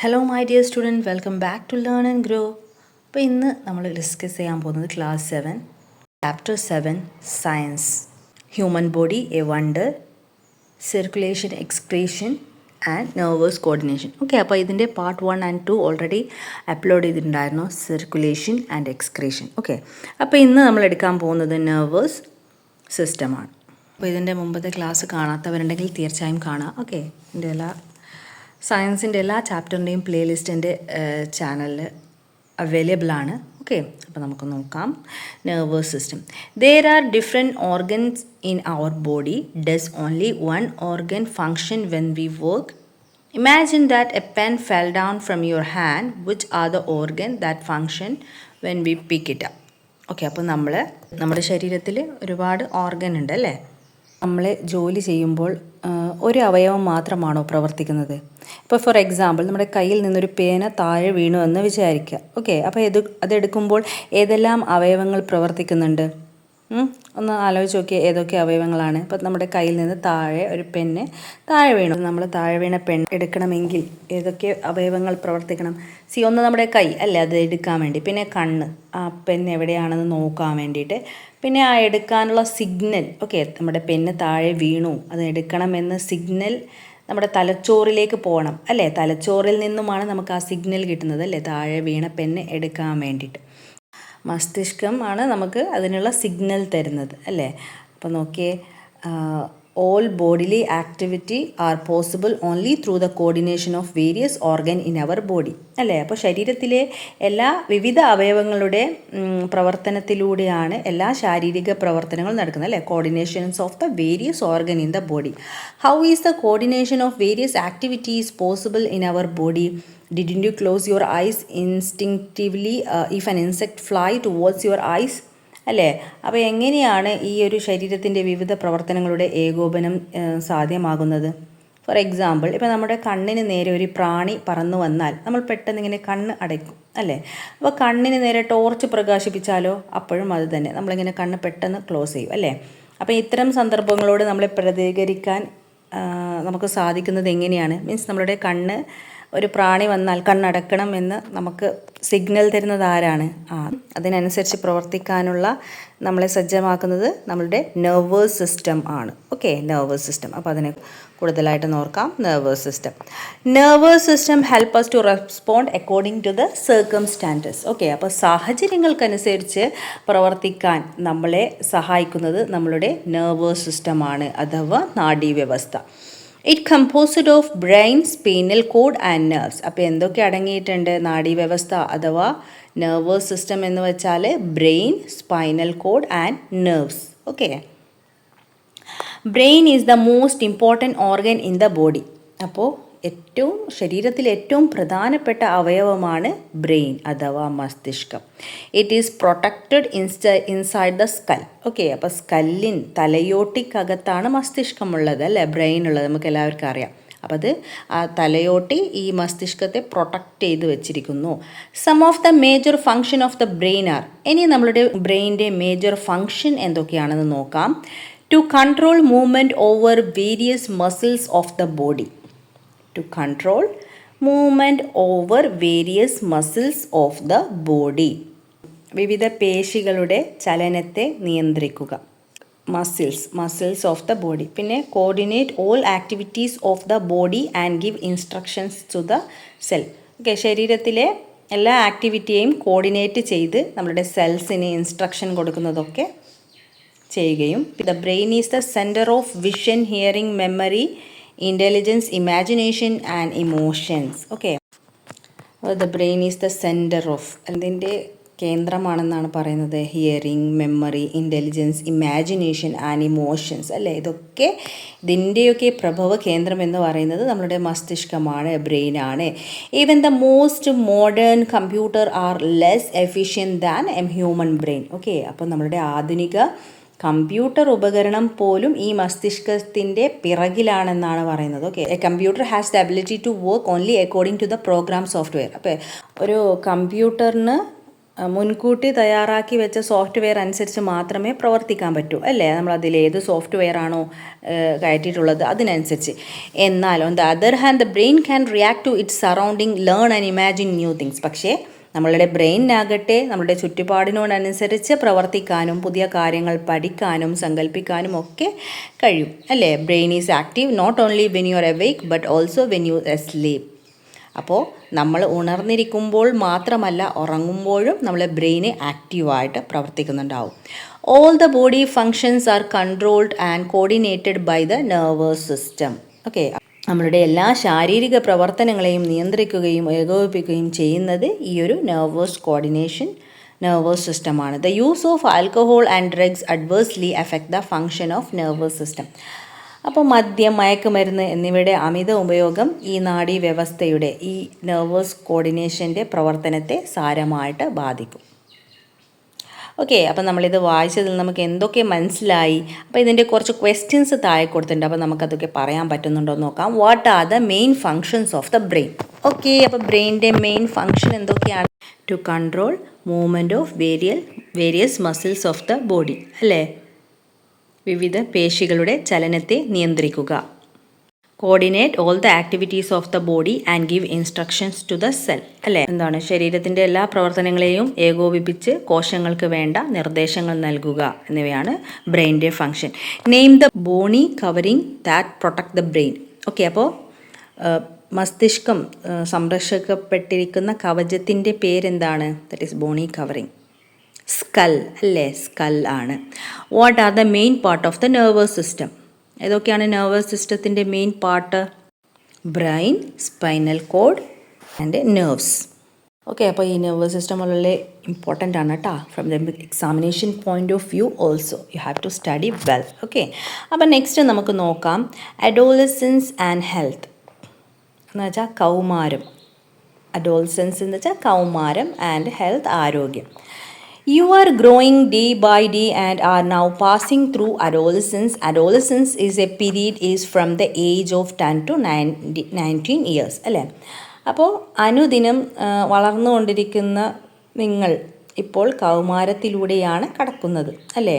Hello my dear student, welcome back to learn and grow. അപ്പോൾ ഇന്ന് നമ്മൾ discuss ചെയ്യാൻ പോകുന്നത് class 7 chapter 7 science, human body a wonder, circulation, excretion and nervous coordination. Okay, അപ്പോൾ ഇതിൻ്റെ part 1 and 2 already upload ചെയ്തിട്ടുണ്ടായിരുന്നു, circulation and excretion. Okay, അപ്പോൾ ഇന്ന് നമ്മൾ എടുക്കാൻ പോകുന്നത് നെർവസ് സിസ്റ്റമാണ്. അപ്പോൾ ഇതിൻ്റെ മുമ്പത്തെ ക്ലാസ് കാണാത്തവരുണ്ടെങ്കിൽ തീർച്ചയായും കാണാം. ഓക്കെ, ഇതിൻ്റെ സയൻസിൻ്റെ എല്ലാ ചാപ്റ്ററിൻ്റെയും പ്ലേലിസ്റ്റ് എൻ്റെ ചാനലിൽ അവൈലബിൾ ആണ്. ഓക്കെ, അപ്പോൾ നമുക്ക് നോക്കാം. Nervous system. There are different organs in our body. Does only one organ function when we work? Imagine that a pen fell down from your hand. Which are the organ that function when we pick it up? Okay, അപ്പോൾ നമ്മുടെ ശരീരത്തിൽ ഒരുപാട് organ ഉണ്ട് അല്ലേ? നമ്മൾ ജോലി ചെയ്യുമ്പോൾ ഒരു അവയവം മാത്രമാണോ പ്രവർത്തിക്കുന്നത്? ഇപ്പോൾ ഫോർ എക്സാമ്പിൾ, നമ്മുടെ കയ്യിൽ നിന്നൊരു പേന താഴെ വീണു എന്ന് വിചാരിക്കുക. ഓക്കെ, അപ്പോൾ അതെടുക്കുമ്പോൾ ഏതെല്ലാം അവയവങ്ങൾ പ്രവർത്തിക്കുന്നുണ്ട്? ഒന്ന് ആലോചിച്ച് നോക്കിയാൽ ഏതൊക്കെ അവയവങ്ങളാണ്? ഇപ്പോൾ നമ്മുടെ കയ്യിൽ നിന്ന് താഴെ ഒരു പെന്ന് താഴെ വീണു. നമ്മൾ താഴെ വീണ പെൻ എടുക്കണമെങ്കിൽ ഏതൊക്കെ അവയവങ്ങൾ പ്രവർത്തിക്കണം? ഒന്ന് നമ്മുടെ കൈ അല്ലേ, അത് എടുക്കാൻ വേണ്ടി. പിന്നെ കണ്ണ്, ആ പെൻ എവിടെയാണെന്ന് നോക്കാൻ വേണ്ടിയിട്ട്. പിന്നെ ആ എടുക്കാനുള്ള സിഗ്നൽ. ഓക്കെ, നമ്മുടെ പെന്ന് താഴെ വീണു, അത് എടുക്കണമെന്ന് സിഗ്നൽ നമ്മുടെ തലച്ചോറിലേക്ക് പോകണം അല്ലേ? തലച്ചോറിൽ നിന്നുമാണ് നമുക്ക് ആ സിഗ്നൽ കിട്ടുന്നത് അല്ലേ, താഴെ വീണ പെന്ന് എടുക്കാൻ വേണ്ടിയിട്ട്. മസ്തിഷ്കം ആണ് നമുക്ക് അതിനുള്ള സിഗ്നൽ തരുന്നത് അല്ലേ? അപ്പോൾ നോക്കിയേ, all bodily activity are possible only through the coordination of various organ in our body അല്ലേ? അപ്പോൾ ശരീരത്തിലെ എല്ലാ വിവിധ അവയവങ്ങളുടെ പ്രവർത്തനത്തിലൂടെയാണ് എല്ലാ ശാരീരിക പ്രവർത്തനങ്ങളും നടക്കുന്നത് അല്ലേ? Coordinations of the various organ in the body. How is the coordination of various activities possible in our body? Didn't you close your eyes instinctively if an insect fly towards your eyes? അല്ലേ? അപ്പോൾ എങ്ങനെയാണ് ഈ ഒരു ശരീരത്തിൻ്റെ വിവിധ പ്രവർത്തനങ്ങളുടെ ഏകോപനം സാധ്യമാകുന്നത്? ഫോർ എക്സാമ്പിൾ, ഇപ്പോൾ നമ്മുടെ കണ്ണിന് നേരെ ഒരു പ്രാണി പറന്നു വന്നാൽ നമ്മൾ പെട്ടെന്ന് ഇങ്ങനെ കണ്ണ് അടയ്ക്കും അല്ലേ? അപ്പോൾ കണ്ണിന് നേരെ ടോർച്ച് പ്രകാശിപ്പിച്ചാലോ? അപ്പോഴും അത് തന്നെ, നമ്മളിങ്ങനെ കണ്ണ് പെട്ടെന്ന് ക്ലോസ് ചെയ്യും അല്ലേ? അപ്പോൾ ഇത്തരം സന്ദർഭങ്ങളോട് നമ്മളെ പ്രതികരിക്കാൻ നമുക്ക് സാധിക്കുന്നത് എങ്ങനെയാണ്? മീൻസ് നമ്മളുടെ കണ്ണ്, ഒരു പ്രാണി വന്നാൽ കണ്ണടക്കണം എന്ന് നമുക്ക് സിഗ്നൽ തരുന്നത് ആരാണ്? അതിനനുസരിച്ച് പ്രവർത്തിക്കാനുള്ള നമ്മളെ സജ്ജമാക്കുന്നത് നമ്മളുടെ നെർവസ് സിസ്റ്റം ആണ്. Okay, nervous system. അപ്പോൾ അതിനെ കൂടുതലായിട്ട് നോക്കാം. Nervous system. Nervous system help us to respond according to the circumstances. Okay, അപ്പോൾ സാഹചര്യങ്ങൾക്കനുസരിച്ച് പ്രവർത്തിക്കാൻ നമ്മളെ സഹായിക്കുന്നത് നമ്മളുടെ നെർവസ് സിസ്റ്റമാണ്, അഥവാ നാഡീവ്യവസ്ഥ. It composed of brain, spinal cord and nerves. അപ്പോൾ എന്തൊക്കെ അടങ്ങിയിട്ടുണ്ട്? നാഡീവ്യവസ്ഥ അഥവാ നെർവസ് സിസ്റ്റം എന്ന് വെച്ചാൽ brain, spinal cord and nerves. Okay, brain is the most important organ in the body. അപ്പോൾ ശരീരത്തിലെ ഏറ്റവും പ്രധാനപ്പെട്ട അവയവമാണ് ബ്രെയിൻ അഥവാ മസ്തിഷ്കം. It is protected inside the skull. Okay, അപ്പോൾ തലയോട്ടിക്കകത്താണ് മസ്തിഷ്കമുള്ളത് അല്ലേ, ബ്രെയിൻ ഉള്ളത്, നമുക്ക് എല്ലാവർക്കും അറിയാം. അപ്പോൾ അത് ആ തലയോട്ടി ഈ മസ്തിഷ്കത്തെ പ്രൊട്ടക്റ്റ് ചെയ്ത് വെച്ചിരിക്കുന്നു. Some of the major function of the brain are. ഇനി നമ്മളുടെ ബ്രെയിനിൻ്റെ മേജർ ഫങ്ഷൻ എന്തൊക്കെയാണെന്ന് നോക്കാം. To control movement over various muscles of the body. To control movement over various muscles of the body. വിവിധ പേശികളുടെ ചലനത്തെ നിയന്ത്രിക്കുക. Muscles of the body. പിന്നെ coordinate all activities of the body and give instructions to the cell. Okay, ശരീരത്തിലെ എല്ലാ ആക്ടിവിറ്റിയെയും coordinate ചെയ്ത് നമ്മുടെ സെൽസിന് instruction കൊടുക്കുന്നതൊക്കെ ചെയ്യുകയും. The brain is the centre of vision, hearing, memory, intelligence, imagination and emotions. Okay, the brain is the center of, അതിൻ്റെ കേന്ദ്രമാണെന്നാണ് പറയുന്നത്. Hearing, memory, intelligence, imagination and emotions അല്ലേ, ഇതിൻ്റെയൊക്കെ പ്രഭവ കേന്ദ്രം എന്ന് പറയുന്നത് നമ്മുടെ മസ്തിഷ്കമാണ്, ബ്രെയിനാണ്. Even the most modern computer are less efficient than a human brain. Okay, അപ്പോൾ നമ്മുടെ ആധുനിക കമ്പ്യൂട്ടർ ഉപകരണം പോലും ഈ മസ്തിഷ്കത്തിൻ്റെ പിറകിലാണെന്നാണ് പറയുന്നത്. Okay, a computer has the ability to work only according to the program software. അപ്പോൾ ഒരു കമ്പ്യൂട്ടറിന് മുൻകൂട്ടി തയ്യാറാക്കി വെച്ച സോഫ്റ്റ്വെയർ അനുസരിച്ച് മാത്രമേ പ്രവർത്തിക്കാൻ പറ്റൂ അല്ലേ, നമ്മൾ അതിലേത് സോഫ്റ്റ്വെയർ ആണോ കയറ്റിയിട്ടുള്ളത് അതിനനുസരിച്ച്. എന്നാൽ on the other hand the brain can react to its surrounding, learn and imagine new things. പക്ഷേ നമ്മളുടെ ബ്രെയിനാകട്ടെ നമ്മളുടെ ചുറ്റുപാടിനോടനുസരിച്ച് പ്രവർത്തിക്കാനും പുതിയ കാര്യങ്ങൾ പഠിക്കാനും സങ്കല്പിക്കാനും ഒക്കെ കഴിയും അല്ലേ. Brain is active not only when you are awake but also when you sleep. അപ്പോൾ നമ്മൾ ഉണർന്നിരിക്കുമ്പോൾ മാത്രമല്ല ഉറങ്ങുമ്പോഴും നമ്മളെ ബ്രെയിന് ആക്റ്റീവായിട്ട് പ്രവർത്തിക്കുന്നുണ്ടാവും. All the body functions are controlled and coordinated by the nervous system. Okay, നമ്മളുടെ എല്ലാ ശാരീരിക പ്രവർത്തനങ്ങളെയും നിയന്ത്രിക്കുകയും ഏകോപിപ്പിക്കുകയും ചെയ്യുന്നത് ഈ ഒരു നെർവസ് സിസ്റ്റമാണ്. The use of alcohol and drugs adversely affect the function of nervous system. അപ്പോൾ മദ്യം, മയക്കുമരുന്ന് എന്നിവയുടെ അമിത ഉപയോഗം ഈ നാഡീവ്യവസ്ഥയുടെ, ഈ നെർവസ് കോർഡിനേഷൻ്റെ പ്രവർത്തനത്തെ സാരമായിട്ട് ബാധിക്കും. ഓക്കെ, അപ്പം നമ്മളിത് വായിച്ചതിൽ നമുക്ക് എന്തൊക്കെ മനസ്സിലായി? അപ്പോൾ ഇതിൻ്റെ കുറച്ച് ക്വസ്റ്റ്യൻസ് താഴെ കൊടുത്തിട്ടുണ്ട്. അപ്പോൾ നമുക്കതൊക്കെ പറയാൻ പറ്റുന്നുണ്ടോ എന്ന് നോക്കാം. What are the main functions of the brain? Okay, അപ്പോൾ ബ്രെയിനിൻ്റെ മെയിൻ ഫങ്ഷൻ എന്തൊക്കെയാണ്? To control movement of various muscles of the body അല്ലേ, വിവിധ പേശികളുടെ ചലനത്തെ നിയന്ത്രിക്കുക. Coordinate all the activities of the body and give instructions to the cell അല്ലേ, എന്താണ് ശരീരത്തിൻ്റെ എല്ലാ പ്രവർത്തനങ്ങളെയും ഏകോപിപ്പിച്ച് കോശങ്ങൾക്ക് വേണ്ട നിർദ്ദേശങ്ങൾ നൽകുക എന്നിവയാണ് ബ്രെയിനിൻ്റെ function. Name the bony covering that protect the brain. Okay, അപ്പോൾ മസ്തിഷ്കം സംരക്ഷിക്കപ്പെട്ടിരിക്കുന്ന കവചത്തിൻ്റെ പേരെന്താണ്? That is bony covering. Skull അല്ലേ, സ്കൽ ആണ്. What are the main part of the nervous system? ഏതൊക്കെയാണ് നെർവസ് സിസ്റ്റത്തിൻ്റെ main part? Brain, spinal cord and nerves. Okay, അപ്പോൾ ഈ നെർവസ് സിസ്റ്റം വളരെ ഇമ്പോർട്ടൻ്റ് ആണ് കേട്ടോ. From the examination point of view also you have to study well. Okay, അപ്പോൾ next നമുക്ക് നോക്കാം അഡോളസൻസ് ആൻഡ് ഹെൽത്ത് എന്ന് വെച്ചാൽ കൗമാരം. അഡോളസൻസ് എന്ന് വെച്ചാൽ കൗമാരം ആൻഡ് ഹെൽത്ത് ആരോഗ്യം. You are growing day by day and are now passing through adolescence. Adolescence is a period is from the age of 10 to 19 years അല്ലേ. അപ്പോൾ അനുദിനം വളർന്നുകൊണ്ടിരിക്കുന്ന നിങ്ങൾ ഇപ്പോൾ കൗമാരത്തിലൂടെയാണ് കടക്കുന്നത് അല്ലേ.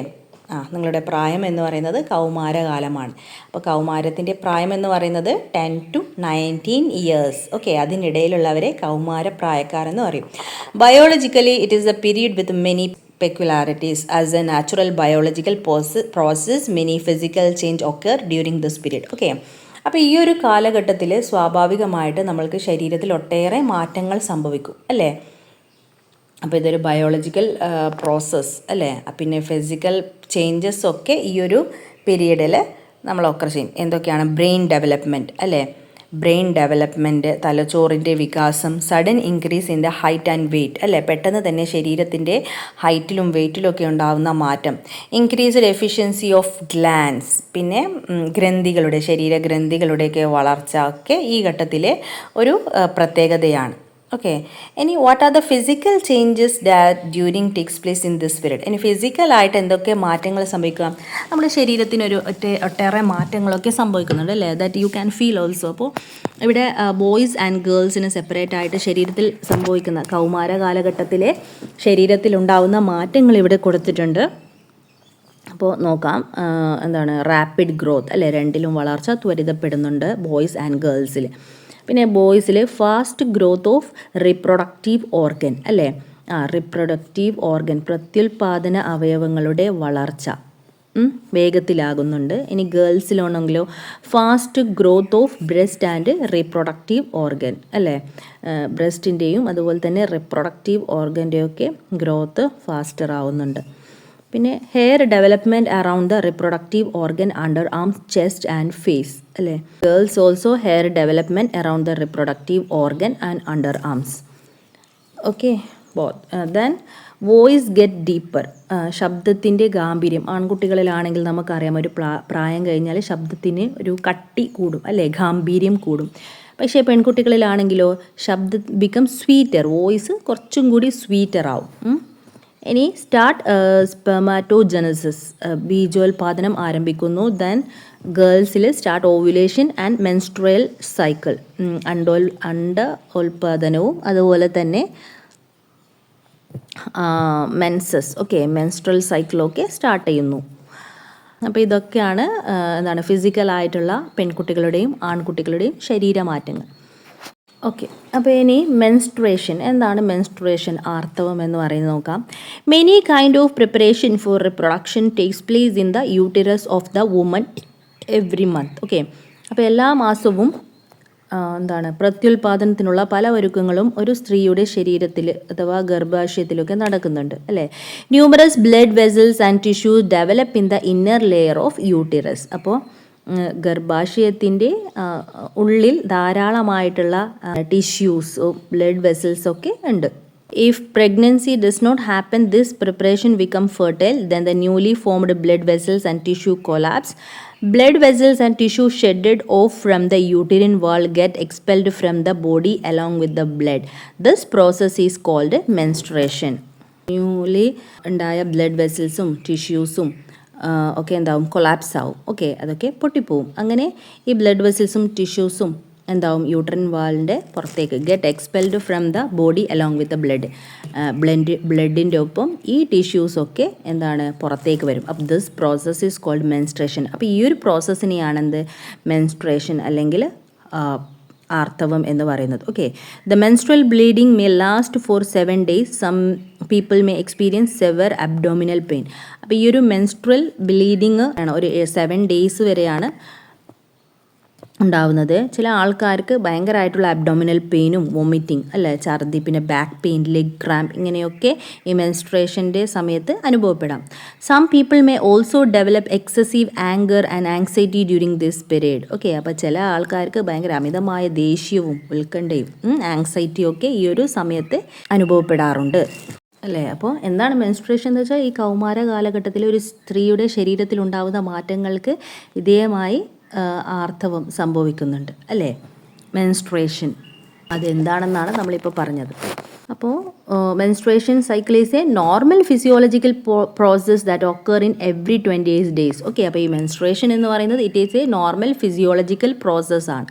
നിങ്ങളുടെ പ്രായം എന്ന് പറയുന്നത് കൗമാരകാലമാണ്. അപ്പോൾ കൗമാരത്തിൻ്റെ പ്രായം എന്ന് പറയുന്നത് 10 to 19 years. ഓക്കെ, അതിനിടയിലുള്ളവരെ കൗമാരപ്രായക്കാരെന്ന് പറയും. Biologically it is A period with many peculiarities. As a natural biological process, many physical change occur during this period. Okay, അപ്പോൾ ഈ ഒരു കാലഘട്ടത്തിൽ സ്വാഭാവികമായിട്ട് നമ്മൾക്ക് ശരീരത്തിൽ ഒട്ടേറെ മാറ്റങ്ങൾ സംഭവിക്കും അല്ലേ. അപ്പോൾ ഇതൊരു ബയോളജിക്കൽ പ്രോസസ്സ് അല്ലേ. പിന്നെ ഫിസിക്കൽ ചേഞ്ചസ് ഒക്കെ ഈ ഒരു പീരീഡിൽ നമ്മളൊക്കെ ചെയ്യും. എന്തൊക്കെയാണ്? ബ്രെയിൻ ഡെവലപ്മെൻറ്റ് അല്ലേ. ബ്രെയിൻ ഡെവലപ്മെൻറ്റ്, തലച്ചോറിൻ്റെ വികാസം, sudden increase in the height and weight അല്ലേ, പെട്ടെന്ന് തന്നെ ശരീരത്തിൻ്റെ ഹൈറ്റിലും വെയ്റ്റിലും ഒക്കെ ഉണ്ടാകുന്ന മാറ്റം. ഇൻക്രീസ്ഡ് എഫിഷ്യൻസി ഓഫ് ഗ്ലാൻസ്, പിന്നെ ഗ്രന്ഥികളുടെ, ശരീരഗ്രന്ഥികളുടെയൊക്കെ വളർച്ച ഒക്കെ ഈ ഘട്ടത്തിലെ ഒരു പ്രത്യേകതയാണ്. ഓക്കെ, ഇനി what are the physical changes that during takes place in this period? ഇനി ഫിസിക്കലായിട്ട് എന്തൊക്കെ മാറ്റങ്ങൾ സംഭവിക്കുക? നമ്മുടെ ശരീരത്തിനൊരു ഒട്ടേറെ മാറ്റങ്ങളൊക്കെ സംഭവിക്കുന്നുണ്ട് അല്ലേ. That you can feel also. അപ്പോൾ ഇവിടെ ബോയ്സ് ആൻഡ് ഗേൾസിന് സെപ്പറേറ്റ് ആയിട്ട് ശരീരത്തിൽ സംഭവിക്കുന്ന കൗമാര കാലഘട്ടത്തിലെ ശരീരത്തിലുണ്ടാവുന്ന മാറ്റങ്ങൾ ഇവിടെ കൊടുത്തിട്ടുണ്ട്. അപ്പോൾ നോക്കാം, എന്താണ് റാപ്പിഡ് ഗ്രോത്ത് അല്ലേ, രണ്ടിലും വളർച്ച ത്വരിതപ്പെടുന്നുണ്ട് ബോയ്സ് ആൻഡ് ഗേൾസിൽ. പിന്നെ ബോയ്സിൽ fast growth of reproductive organ അല്ലേ, റീപ്രൊഡക്റ്റീവ് ഓർഗൻ പ്രത്യുൽപാദന അവയവങ്ങളുടെ വളർച്ച വേഗത്തിലാകുന്നുണ്ട്. ഇനി ഗേൾസിലാണെങ്കിലോ fast growth of breast and reproductive organ അല്ലേ, ബ്രസ്റ്റിൻ്റെയും അതുപോലെ തന്നെ റീപ്രൊഡക്റ്റീവ് ഓർഗൻ്റെയൊക്കെ ഗ്രോത്ത് ഫാസ്റ്റർ ആവുന്നുണ്ട്. പിന്നെ hair development around the reproductive organ under arms, chest and face അല്ലേ. Girls also hair development around the reproductive organ and under arms. Okay, then voice get deeper, ശബ്ദത്തിൻ്റെ ഗാംഭീര്യം. ആൺകുട്ടികളിലാണെങ്കിൽ നമുക്കറിയാം ഒരു പ്രായം കഴിഞ്ഞാൽ ശബ്ദത്തിന് ഒരു കട്ടി കൂടും അല്ലേ, ഗാംഭീര്യം കൂടും. പക്ഷേ പെൺകുട്ടികളിലാണെങ്കിലോ ശബ്ദം ബിക്കം സ്വീറ്റർ, വോയിസ് കുറച്ചും കൂടി സ്വീറ്റർ ആവും. ഇനി സ്റ്റാർട്ട് സ്പെർമാറ്റോജനസിസ്, ബീജോൽപാദനം ആരംഭിക്കുന്നു. ദെൻ ഗേൾസിൽ start ovulation and menstrual cycle, അണ്ടോൽപാദനവും അതുപോലെ തന്നെ മെൻസസ്, ഓക്കെ, മെൻസ്ട്രൽ സൈക്കിളൊക്കെ സ്റ്റാർട്ട് ചെയ്യുന്നു. അപ്പോൾ ഇതൊക്കെയാണ് എന്താണ് ഫിസിക്കലായിട്ടുള്ള പെൺകുട്ടികളുടെയും ആൺകുട്ടികളുടെയും ശരീരമാറ്റങ്ങൾ. ഓക്കെ, അപ്പോൾ ഇനി മെൻസ്ട്രേഷൻ എന്താണ്? മെൻസ്ട്രേഷൻ, ആർത്തവം എന്ന് പറയുന്നത് നോക്കാം. Many kind of preparation for reproduction takes place in the uterus of the woman every month. Okay, അപ്പോൾ എല്ലാ മാസവും എന്താണ് പ്രത്യുൽപാദനത്തിനുള്ള പല ഒരുക്കങ്ങളും ഒരു സ്ത്രീയുടെ ശരീരത്തിൽ അഥവാ ഗർഭാശയത്തിലൊക്കെ നടക്കുന്നുണ്ട് അല്ലേ. Numerous blood vessels and tissues develop in the inner layer of uterus. അപ്പോൾ ഗർഭാശയത്തിൻ്റെ ഉള്ളിൽ ധാരാളമായിട്ടുള്ള ടിഷ്യൂസും ബ്ലഡ് വെസൽസൊക്കെ ഉണ്ട്. If pregnancy does not happen, this preparation become fertile, then the newly formed blood vessels and tissue collapse. Blood vessels and tissue shedded off from the uterine wall get expelled from the body along with the blood. This process is called menstruation. Newly ഉണ്ടായ blood വെസൽസും ടിഷ്യൂസും ഒക്കെ എന്താവും? Collapse ആവും. Okay, അതൊക്കെ പൊട്ടിപ്പോവും. അങ്ങനെ ഈ blood വെസൽസും ടിഷ്യൂസും എന്താവും? Uterine വാളിൻ്റെ പുറത്തേക്ക് get expelled from the body along with the ബ്ലഡിൻ്റെ ഒപ്പം ഈ ടിഷ്യൂസൊക്കെ എന്താണ്? പുറത്തേക്ക് വരും. അപ്പോൾ this process is called menstruation. അപ്പോൾ ഈ ഒരു പ്രോസസ്സിനെയാണ് എന്ത്? മെൻസ്ട്രേഷൻ അല്ലെങ്കിൽ ആർത്തവം എന്ന് പറയുന്നത്. Okay, the menstrual bleeding may last for 7 days. Some people may experience severe abdominal pain. അപ്പോൾ ഈ ഒരു മെൻസ്ട്രൽ ബ്ലീഡിങ് ആണ് ഒരു 7 days വരെയാണ് ഉണ്ടാവുന്നത്. ചില ആൾക്കാർക്ക് ഭയങ്കരമായിട്ടുള്ള അബ്ഡോമിനൽ പെയിനും വോമിറ്റിംഗ് അല്ലേ, ഛർദി, പിന്നെ ബാക്ക് പെയിൻ, ലെഗ് ക്രാമ്പ്, ഇങ്ങനെയൊക്കെ ഈ മെൻസ്ട്രേഷൻ്റെ സമയത്ത് അനുഭവപ്പെടാം. Some people may also develop excessive anger and anxiety during this period. Okay, അപ്പോൾ ചില ആൾക്കാർക്ക് ഭയങ്കര അമിതമായ ദേഷ്യവും ഉത്കണ്ഠയും ആങ്സൈറ്റിയും ഒക്കെ ഈ ഒരു സമയത്ത് അനുഭവപ്പെടാറുണ്ട് അല്ലേ. അപ്പോൾ എന്താണ് മെൻസ്ട്രേഷൻ എന്ന് വെച്ചാൽ ഈ കൗമാര കാലഘട്ടത്തിൽ ഒരു സ്ത്രീയുടെ ശരീരത്തിലുണ്ടാകുന്ന മാറ്റങ്ങൾക്ക് വിധേയമായി ആർത്തവം സംഭവിക്കുന്നുണ്ട് അല്ലേ. മെൻസ്ട്രേഷൻ അതെന്താണെന്നാണ് നമ്മളിപ്പോൾ പറഞ്ഞത്. അപ്പോൾ menstruation cycle is a normal physiological process that occur in every 28 days. Okay, അപ്പോൾ ഈ മെൻസ്ട്രേഷൻ എന്ന് പറയുന്നത് it is a normal physiological പ്രോസസ്സാണ്.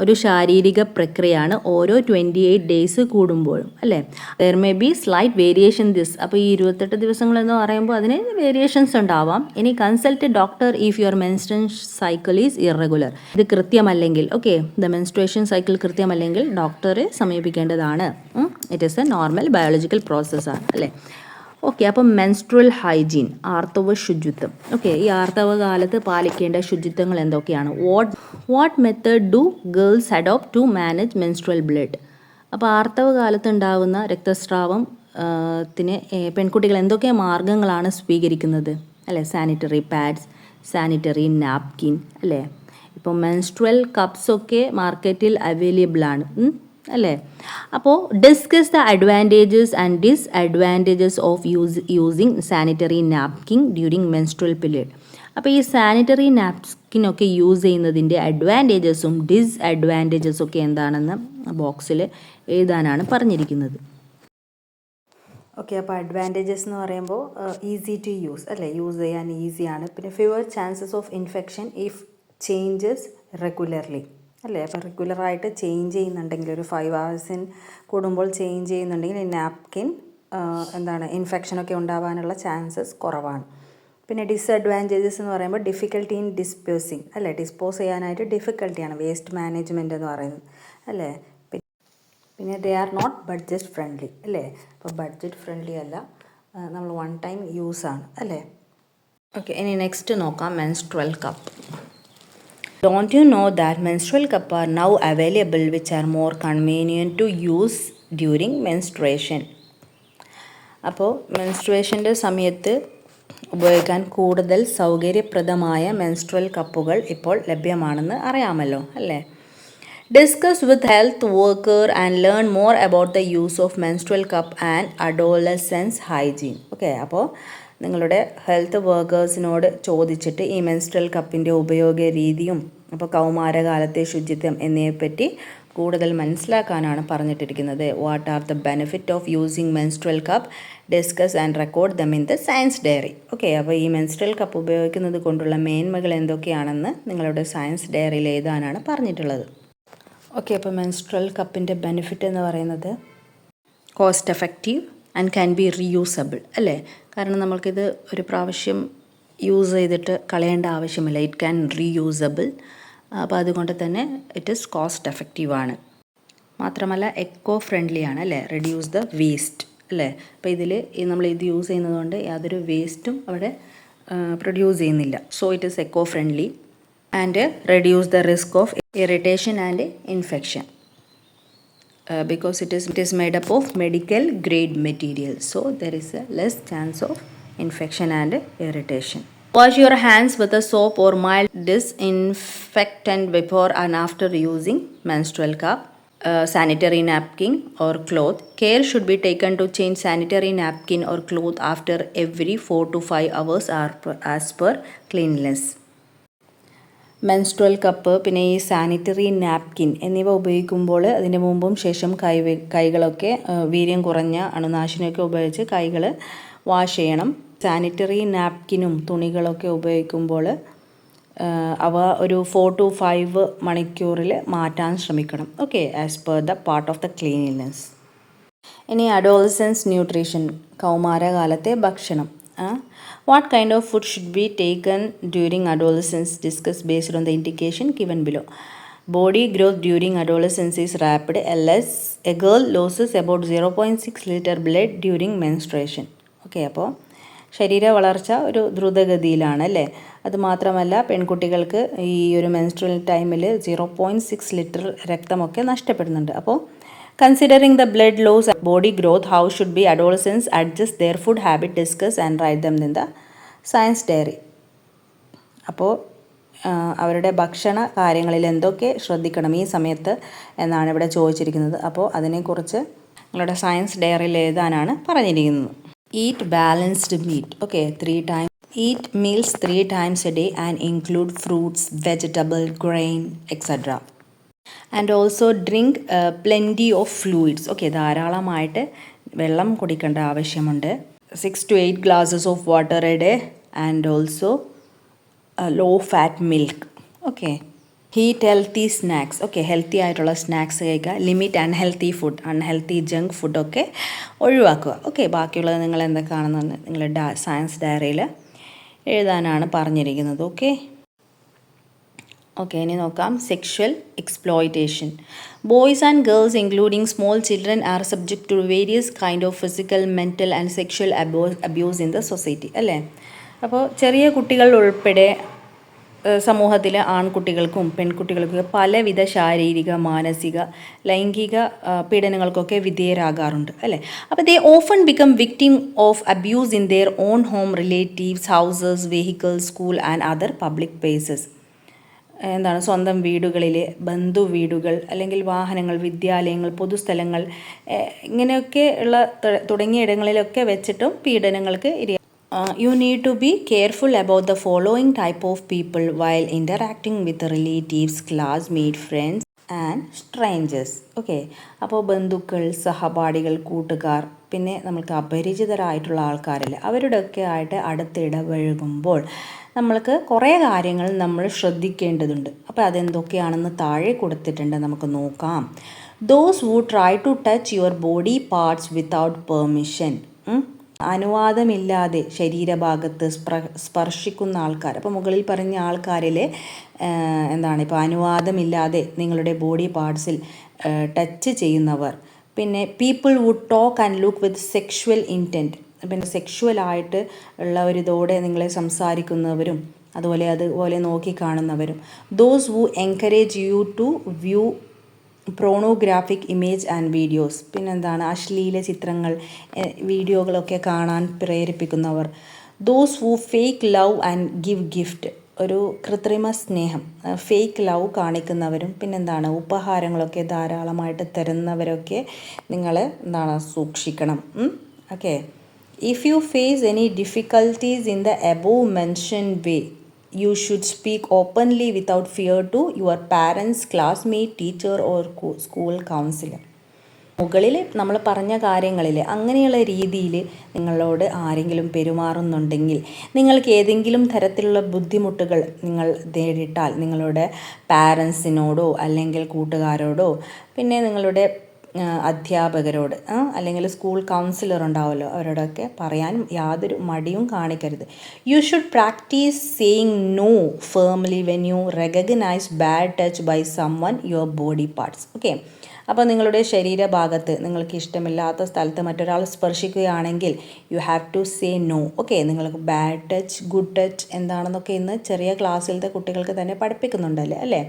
ഒരു ശാരീരിക പ്രക്രിയയാണ് ഓരോ 28 days കൂടുമ്പോഴും അല്ലേ. There may be slight variation this. അപ്പോൾ ഈ 28 ദിവസങ്ങളെന്ന് പറയുമ്പോൾ അതിന് വേരിയേഷൻസ് ഉണ്ടാവാം. ഇനി consult doctor if your menstruation cycle is irregular. ഇത് കൃത്യമല്ലെങ്കിൽ, ഓക്കെ, ദ മെൻസ്ട്രേഷൻ സൈക്കിൾ കൃത്യമല്ലെങ്കിൽ ഡോക്ടറെ സമീപിക്കേണ്ടതാണ്. It is a normal biological പ്രോസസ്സാണ് അല്ലേ. ഓക്കെ, അപ്പം മെൻസ്ട്രൽ ഹൈജീൻ, ആർത്തവ ശുചിത്വം. ഓക്കെ, ഈ ആർത്തവ കാലത്ത് പാലിക്കേണ്ട ശുചിത്വങ്ങൾ എന്തൊക്കെയാണ്? What method do girls adopt to manage menstrual blood? അപ്പോൾ ആർത്തവ കാലത്ത് ഉണ്ടാകുന്ന രക്തസ്രാവം ത്തിന് പെൺകുട്ടികൾ എന്തൊക്കെ മാർഗങ്ങളാണ് സ്വീകരിക്കുന്നത് അല്ലേ? സാനിറ്ററി പാഡ്സ്, സാനിറ്ററി നാപ്കിൻ അല്ലേ. ഇപ്പോൾ മെൻസ്ട്രൽ കപ്സൊക്കെ മാർക്കറ്റിൽ അവൈലബിൾ ആണ് അല്ലേ. അപ്പോൾ discuss the advantages and disadvantages of using sanitary napkin during menstrual period. അപ്പോൾ ഈ സാനിറ്ററി നാപ്കിനൊക്കെ യൂസ് ചെയ്യുന്നതിൻ്റെ അഡ്വാൻറ്റേജസും ഡിസ്അഡ്വാൻറ്റേജസും ഒക്കെ എന്താണെന്ന് ബോക്സിൽ എഴുതാനാണ് പറഞ്ഞിരിക്കുന്നത്. ഓക്കെ, അപ്പോൾ അഡ്വാൻറ്റേജസ് എന്ന് പറയുമ്പോൾ ഈസി ടു യൂസ് അല്ലേ, യൂസ് ചെയ്യാൻ ഈസിയാണ്. പിന്നെ fewer chances of infection if changes regularly അല്ലേ. അപ്പോൾ റെഗുലറായിട്ട് ചേഞ്ച് ചെയ്യുന്നുണ്ടെങ്കിൽ ഒരു 5 hours കൂടുമ്പോൾ ചേഞ്ച് ചെയ്യുന്നുണ്ടെങ്കിൽ ഈ നാപ്കിൻ എന്താണ് ഇൻഫെക്ഷനൊക്കെ ഉണ്ടാവാനുള്ള ചാൻസസ് കുറവാണ്. പിന്നെ ഡിസ്അഡ്വാൻറ്റേജസ് എന്ന് പറയുമ്പോൾ ഡിഫിക്കൽട്ടി ഇൻ ഡിസ്പോസിങ് അല്ലേ, ഡിസ്പോസ് ചെയ്യാനായിട്ട് ഡിഫിക്കൽട്ടിയാണ്, വേസ്റ്റ് മാനേജ്മെൻറ്റ് എന്ന് പറയുന്നത് അല്ലേ. പിന്നെ they are not budget friendly അല്ലേ. അപ്പോൾ ബഡ്ജറ്റ് ഫ്രണ്ട്ലി അല്ല, നമ്മൾ 1 time യൂസാണ് അല്ലേ. ഓക്കെ, ഇനി നെക്സ്റ്റ് നോക്കാം menstrual cup. Don't you know that menstrual cup are now available which are more convenient to use during menstruation? അപ്പോൾ മെൻസ്ട്രേഷൻ്റെ സമയത്ത് ഉപയോഗിക്കാൻ കൂടുതൽ സൗകര്യപ്രദമായ മെൻസ്ട്രൽ കപ്പുകൾ ഇപ്പോൾ ലഭ്യമാണെന്ന് അറിയാമല്ലോ അല്ലേ. Discuss with health worker and learn more about the use of menstrual cup and Adolescence hygiene. Okay, അപ്പോൾ നിങ്ങളുടെ ഹെൽത്ത് വർക്കേഴ്സിനോട് ചോദിച്ചിട്ട് ഈ മെൻസ്ട്രൽ കപ്പിൻ്റെ ഉപയോഗ രീതിയും അപ്പോൾ കൗമാരകാലത്തെ ശുചിത്വം എന്നിവയെപ്പറ്റി കൂടുതൽ മനസ്സിലാക്കാനാണ് പറഞ്ഞിട്ടിരിക്കുന്നത്. What are the benefit of using menstrual cup, discuss and record them in the science diary. Okay, അപ്പോൾ ഈ മെൻസ്ട്രൽ കപ്പ് ഉപയോഗിക്കുന്നത് കൊണ്ടുള്ള മേന്മകൾ എന്തൊക്കെയാണെന്ന് നിങ്ങളുടെ സയൻസ് ഡയറിയിൽ എഴുതാനാണ് പറഞ്ഞിട്ടുള്ളത്. ഓക്കെ, അപ്പോൾ മെൻസ്ട്രൽ കപ്പിൻ്റെ ബെനിഫിറ്റ് എന്ന് പറയുന്നത് cost effective, and can be reusable അല്ലേ? കാരണം നമ്മൾക്കിത് ഒരു പ്രാവശ്യം യൂസ് ചെയ്തിട്ട് കളയേണ്ട ആവശ്യമില്ല. It can reusable. അപ്പോൾ അതുകൊണ്ട് തന്നെ ഇറ്റ് ഈസ് കോസ്റ്റ് എഫക്റ്റീവാണ്. മാത്രമല്ല എക്കോ ഫ്രണ്ട്ലി ആണ് അല്ലേ? റെഡ്യൂസ് ദ വേസ്റ്റ് അല്ലേ? അപ്പോൾ ഇതിൽ നമ്മൾ ഇത് യൂസ് ചെയ്യുന്നതുകൊണ്ട് യാതൊരു വേസ്റ്റും അവിടെ പ്രൊഡ്യൂസ് ചെയ്യുന്നില്ല. So it is eco friendly and reduce the risk of irritation and infection. Because it is made up of medical grade material, so there is a less chance of infection and irritation. Wash your hands with a soap or mild disinfectant before and after using menstrual cup, sanitary napkin or cloth. Care should be taken to change sanitary napkin or cloth after every 4 to 5 hours as per cleanliness. Menstrual cup, പിന്നെ ഈ sanitary napkin എന്നിവ ഉപയോഗിക്കുമ്പോൾ അതിന് മുമ്പും ശേഷം കൈകളൊക്കെ വീര്യം കുറഞ്ഞ അണുനാശിനിയൊക്കെ ഉപയോഗിച്ച് കൈകൾ വാഷ് ചെയ്യണം. സാനിറ്ററി നാപ്കിനും തുണികളൊക്കെ ഉപയോഗിക്കുമ്പോൾ അവ ഒരു 4 to 5 മണിക്കൂറിൽ മാറ്റാൻ ശ്രമിക്കണം. Okay, as per the part of the cleanliness. ഇനി അഡോളസൻസ് ന്യൂട്രീഷൻ, കൗമാരകാലത്തെ ഭക്ഷണം. What kind of food should be taken during adolescence? Discuss based on the indication given below. Body growth during adolescence is rapid. A girl loses about 0.6 liter blood during menstruation. Okay, അപ്പോൾ ശരീര വളർച്ച ഒരു ദ്രുതഗതിയിലാണ് അല്ലേ? അതുമാത്രമല്ല പെൺകുട്ടികൾക്ക് ഈ ഒരു menstrual ടൈമിൽ 0.6 ലിറ്റർ രക്തമൊക്കെ നഷ്ടപ്പെടുന്നുണ്ട്. അപ്പോൾ considering the blood loss and body growth, how should be adolescents adjust their food habit? Discuss and write them in the science diary. അപ്പോൾ അവരുടെ ഭക്ഷണ കാര്യങ്ങളിൽ എന്തൊക്കെ ശ്രദ്ധിക്കണം ഈ സമയത്ത് എന്നാണ് ഇവിടെ ചോദിച്ചിരിക്കുന്നത്. അപ്പോൾ അതിനെക്കുറിച്ച് നിങ്ങളുടെ സയൻസ് ഡയറിയിൽ എഴുതാനാണ് പറഞ്ഞിരിക്കുന്നത്. Eat balanced meal. Okay, 3 times. Eat meals 3 times a day and include fruits, vegetable, grain, etc. And also drink plenty of fluids. Okay, ധാരാളമായിട്ട് വെള്ളം കുടിക്കേണ്ട ആവശ്യമുണ്ട്. 6 to 8 glasses of water a day and also low fat milk. Okay, eat healthy snacks. Okay, healthy ആയിട്ടുള്ള snacks കഴിക്കുക. Limit unhealthy food, unhealthy junk ഫുഡൊക്കെ ഒഴിവാക്കുക. Okay, ബാക്കിയുള്ളത് നിങ്ങൾ എന്തൊക്കെയാണെന്ന് നിങ്ങളുടെ സയൻസ് ഡയറിയിൽ എഴുതാനാണ് പറഞ്ഞിരിക്കുന്നത്. ഓക്കെ, ഇനി നോക്കാം. Sexual exploitation. Boys and girls including small children are subject to various kind of physical, mental and sexual abuse in the society അല്ലേ? അപ്പോൾ ചെറിയ കുട്ടികൾ ഉൾപ്പെടെ സമൂഹത്തിലെ ആൺകുട്ടികൾക്കും പെൺകുട്ടികൾക്കും പലവിധ ശാരീരിക, മാനസിക, ലൈംഗിക പീഡനങ്ങൾക്കൊക്കെ വിധേയരാകാറുണ്ട് അല്ലേ? അപ്പോൾ ദേ often become victim of abuse in their own home, relatives, houses, vehicles, school and other public places. സ്വന്തം വീടുകളിൽ, ബന്ധു വീടുകൾ, അല്ലെങ്കിൽ വാഹനങ്ങൾ, വിദ്യാലയങ്ങൾ, പൊതുസ്ഥലങ്ങൾ, ഇങ്ങനെയൊക്കെ ഉള്ള തുടങ്ങിയ ഇടങ്ങളിലൊക്കെ വെച്ചിട്ടും പീഡനങ്ങൾക്ക് you need to be careful about the following type of people while interacting with relatives, classmates, friends and strangers. Okay, അപ്പോൾ ബന്ധുക്കൾ, സഹപാഠികൾ, കൂട്ടുകാർ, പിന്നെ നമ്മൾക്ക് അപരിചിതരായിട്ടുള്ള ആൾക്കാരിൽ അവരുടെയൊക്കെ ആയിട്ട് അടുത്തിടപഴകുമ്പോൾ നമ്മൾക്ക് കുറേ കാര്യങ്ങൾ നമ്മൾ ശ്രദ്ധിക്കേണ്ടതുണ്ട്. അപ്പോൾ അതെന്തൊക്കെയാണെന്ന് താഴെ കൊടുത്തിട്ടുണ്ട്, നമുക്ക് നോക്കാം. Those who try to touch your body parts without permission. അനുവാദമില്ലാതെ ശരീരഭാഗത്ത് സ്പർശിക്കുന്ന ആൾക്കാർ. അപ്പോൾ മുകളിൽ പറഞ്ഞ ആൾക്കാരിൽ ഇപ്പോൾ അനുവാദമില്ലാതെ നിങ്ങളുടെ ബോഡി പാർട്സിൽ ടച്ച് ചെയ്യുന്നവർ. പിന്നെ people would talk and look with sexual intent. പിന്നെ സെക്ഷുവലായിട്ട് ഉള്ള ഒരിതോടെ നിങ്ങളെ സംസാരിക്കുന്നവരും അതുപോലെ നോക്കിക്കാണുന്നവരും. Those who encourage you to view pornographic image and videos. അശ്ലീല ചിത്രങ്ങൾ, വീഡിയോകളൊക്കെ കാണാൻ പ്രേരിപ്പിക്കുന്നവർ. Those who fake love and give gift. ഒരു കൃത്രിമ സ്നേഹം, ഫേക്ക് ലവ് കാണിക്കുന്നവരും. ഉപഹാരങ്ങളൊക്കെ ധാരാളമായിട്ട് തരുന്നവരൊക്കെ നിങ്ങൾ സൂക്ഷിക്കണം. Okay, if you face any difficulties in the above mentioned way, you should speak openly without fear to your parents, classmate, teacher or school counselor. മുകളിൽ നമ്മൾ പറഞ്ഞ കാര്യങ്ങളിൽ അങ്ങനെയുള്ള രീതിയിൽ നിങ്ങളോട് ആരെങ്കിലും പെരുമാറുന്നുണ്ടെങ്കിൽ, നിങ്ങൾക്ക് ഏതെങ്കിലും തരത്തിലുള്ള ബുദ്ധിമുട്ടുകൾ നിങ്ങൾ നേരിട്ടാൽ നിങ്ങളുടെ പാരൻസിനോടോ അല്ലെങ്കിൽ കൂട്ടുകാരോടോ പിന്നെ നിങ്ങളുടെ അധ്യാപകരോട് അല്ലെങ്കിൽ സ്കൂൾ കൗൺസിലർ ഉണ്ടാവുമല്ലോ അവരോടൊക്കെ പറയാൻ യാതൊരു മടിയും കാണിക്കരുത്. You should practise saying no firmly when you recognise bad touch by someone your body parts. Okay, അപ്പോൾ നിങ്ങളുടെ ശരീരഭാഗത്ത് നിങ്ങൾക്ക് ഇഷ്ടമില്ലാത്ത സ്ഥലത്ത് മറ്റൊരാൾ സ്പർശിക്കുകയാണെങ്കിൽ you have to say no. Okay, നിങ്ങൾക്ക് ബാഡ് ടച്ച് ഗുഡ് ടച്ച് എന്താണെന്നൊക്കെ ഇന്ന് ചെറിയ ക്ലാസ്സിലത്തെ കുട്ടികൾക്ക് തന്നെ പഠിപ്പിക്കുന്നുണ്ടല്ലേ അല്ലേ.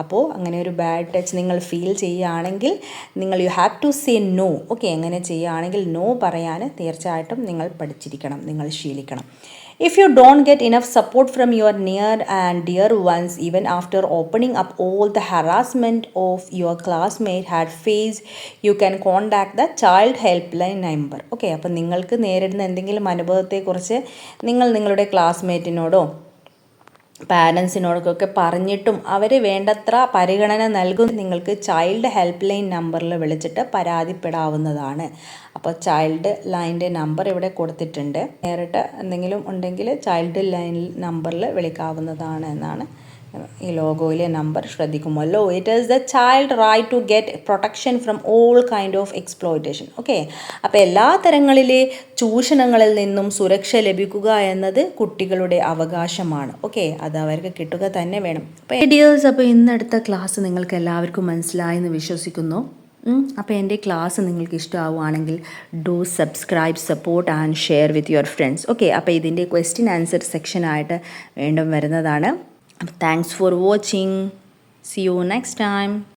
അപ്പോൾ അങ്ങനെ ഒരു ബാഡ് ടച്ച് നിങ്ങൾ ഫീൽ ചെയ്യുകയാണെങ്കിൽ നിങ്ങൾ you have to say no. Okay, അങ്ങനെ ചെയ്യുകയാണെങ്കിൽ നോ പറയാൻ തീർച്ചയായിട്ടും നിങ്ങൾ പഠിച്ചിരിക്കണം, നിങ്ങൾ ശീലിക്കണം. If you don't get enough support from your near and dear ones, even after opening up all the harassment of your classmate had faced, you can contact the child helpline number. Okay, അപ്പോൾ നിങ്ങൾക്ക് നേരിടുന്ന എന്തെങ്കിലും അനുഭവത്തെക്കുറിച്ച് നിങ്ങൾ നിങ്ങളുടെ ക്ലാസ്മേറ്റിനോടോ പാരൻസിനോടൊക്കെ പറഞ്ഞിട്ടും അവർ വേണ്ടത്ര പരിഗണന നൽകും നിങ്ങൾക്ക് ചൈൽഡ് ഹെൽപ്പ് ലൈൻ നമ്പറിൽ വിളിച്ചിട്ട് പരാതിപ്പെടാവുന്നതാണ്. അപ്പോൾ ചൈൽഡ് ലൈൻ്റെ നമ്പർ ഇവിടെ കൊടുത്തിട്ടുണ്ട്. നേരിട്ട് എന്തെങ്കിലും ഉണ്ടെങ്കിൽ ചൈൽഡ് ലൈൻ നമ്പറിൽ വിളിക്കാവുന്നതാണ് എന്നാണ് ഈ ലോഗോയിലെ നമ്പർ ശ്രദ്ധിക്കുമല്ലോ. It is the child right to get protection from all kind of exploitation. Okay, അപ്പോൾ എല്ലാ തരങ്ങളിലെ ചൂഷണങ്ങളിൽ നിന്നും സുരക്ഷ ലഭിക്കുക എന്നത് കുട്ടികളുടെ അവകാശമാണ്. ഓക്കെ, അത് അവർക്ക് കിട്ടുക തന്നെ വേണം. അപ്പോൾ ഇന്നെടുത്ത ക്ലാസ് നിങ്ങൾക്ക് എല്ലാവർക്കും മനസ്സിലായി എന്ന് വിശ്വസിക്കുന്നു. അപ്പോൾ എൻ്റെ ക്ലാസ് നിങ്ങൾക്ക് ഇഷ്ടമാവുകയാണെങ്കിൽ do subscribe, support and share with your friends. Okay, അപ്പോൾ ഇതിൻ്റെ ക്വസ്റ്റ്യൻ ആൻസർ സെക്ഷനായിട്ട് വീണ്ടും വരുന്നതാണ്. Thanks for watching. See you next time.